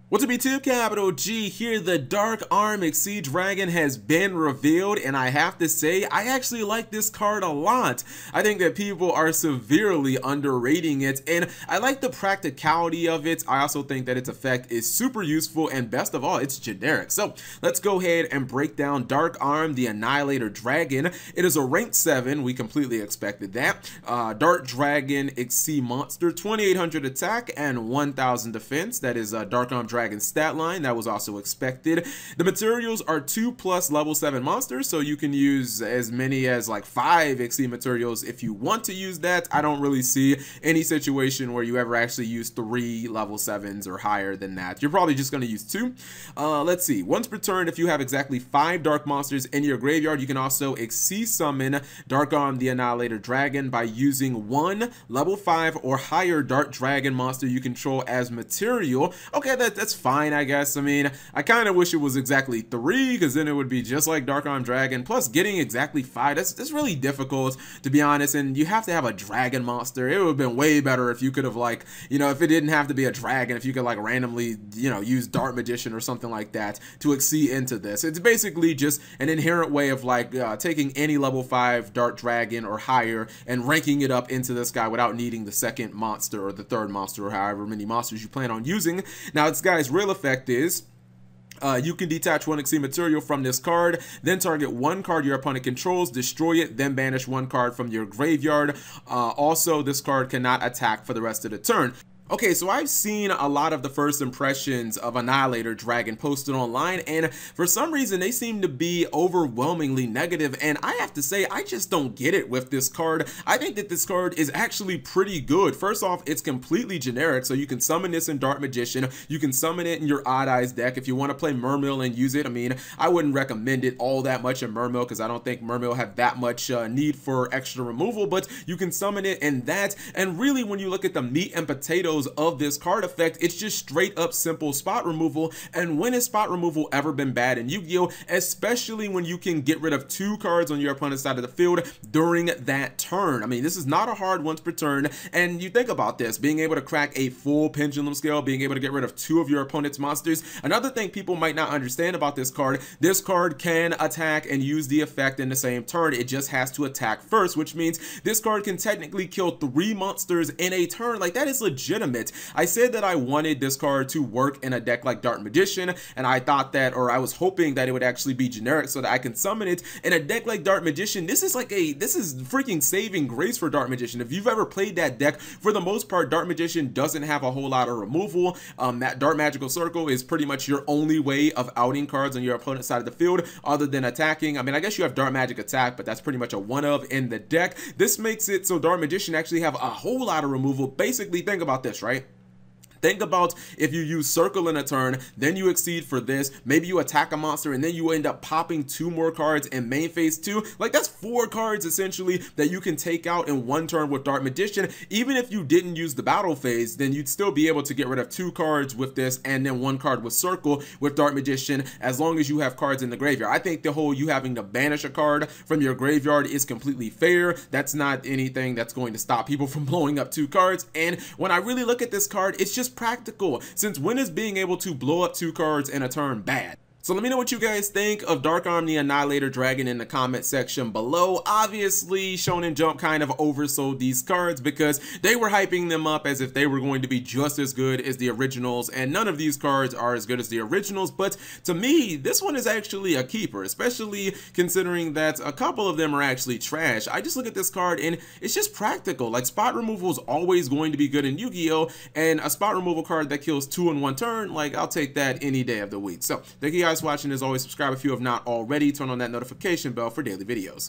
What's up YouTube, Capital G here. The Dark Arm XYZ Dragon has been revealed, and I have to say, I actually like this card a lot. I think that people are severely underrating it, and I like the practicality of it. I also think that its effect is super useful, and best of all, it's generic. So let's go ahead and break down Dark Arm, the Annihilator Dragon. It is a rank 7. We completely expected that. Dark Dragon XYZ monster, 2800 attack and 1000 defense. That is Dark Arm Dragon stat line. That was also expected. The materials are 2+ level 7 monsters, so you can use as many as like 5 XYZ materials if you want to use that. I don't really see any situation where you ever actually use 3 level 7s or higher than that. You're probably just going to use 2. Let's see. Once per turn, if you have exactly 5 dark monsters in your graveyard, you can also XYZ summon Dark Arm the Annihilator Dragon by using 1 level 5 or higher dark dragon monster you control as material. Okay, that's fine, I guess. I mean, I kind of wish it was exactly 3, because then it would be just like Dark Arm Dragon. Plus, getting exactly 5, that's really difficult, to be honest, and you have to have a dragon monster. It would have been way better if you could have, like, you know, if it didn't have to be a dragon, if you could, like, randomly, you know, use Dark Magician or something like that to XYZ into this. It's basically just an inherent way of, like, taking any level 5 Dark Dragon or higher and ranking it up into this guy without needing the second monster or the third monster or however many monsters you plan on using. Now, this guy's real effect is you can detach 1 XYZ material from this card, then target 1 card your opponent controls, destroy it, then banish 1 card from your graveyard. Also, this card cannot attack for the rest of the turn. Okay, so I've seen a lot of the first impressions of Annihilator Dragon posted online, and for some reason they seem to be overwhelmingly negative, and I have to say, I just don't get it with this card. I think that this card is actually pretty good. First off, it's completely generic, so you can summon this in Dark Magician, you can summon it in your Odd Eyes deck. If you want to play Mermill and use it, I mean, I wouldn't recommend it all that much in Mermill, because I don't think Mermill have that much need for extra removal, but you can summon it in that, and really when you look at the meat and potatoes of this card effect, it's just straight up simple spot removal. And when has spot removal ever been bad in Yu-Gi-Oh? Especially when you can get rid of 2 cards on your opponent's side of the field during that turn. I mean, this is not a hard once per turn, and you think about this, being able to crack a full pendulum scale, being able to get rid of 2 of your opponent's monsters. Another thing people might not understand about this card can attack and use the effect in the same turn. It just has to attack first, which means this card can technically kill 3 monsters in a turn. Like, that is legitimate. I said that I wanted this card to work in a deck like Dark Magician, and I thought that, or I was hoping that it would actually be generic so that I can summon it in a deck like Dark Magician. This is freaking saving grace for Dark Magician. If you've ever played that deck, for the most part, Dark Magician doesn't have a whole lot of removal. That Dark Magical Circle is pretty much your only way of outing cards on your opponent's side of the field other than attacking. I mean, I guess you have Dark Magic Attack, but that's pretty much a one of in the deck. This makes it so Dark Magician actually have a whole lot of removal. Basically, think about this, right? Think about if you use Circle in a turn, then you XYZ for this, maybe you attack a monster, and then you end up popping 2 more cards in main phase 2. Like, that's 4 cards essentially that you can take out in 1 turn with Dark Magician. Even if you didn't use the battle phase, then you'd still be able to get rid of 2 cards with this, and then 1 card with Circle with Dark Magician, as long as you have cards in the graveyard. I think the whole you having to banish a card from your graveyard is completely fair. That's not anything that's going to stop people from blowing up 2 cards. And when I really look at this card, it's just practical, since when is being able to blow up 2 cards in a turn bad? So let me know what you guys think of Dark Arm the Annihilator Dragon in the comment section below. Obviously, Shonen Jump kind of oversold these cards because they were hyping them up as if they were going to be just as good as the originals, and none of these cards are as good as the originals. But to me, this one is actually a keeper, especially considering that a couple of them are actually trash. I just look at this card and it's just practical. Like, spot removal is always going to be good in Yu-Gi-Oh, and a spot removal card that kills 2 in 1 turn, like, I'll take that any day of the week. So thank you guys for watching. As always, subscribe if you have not already. Turn on that notification bell for daily videos.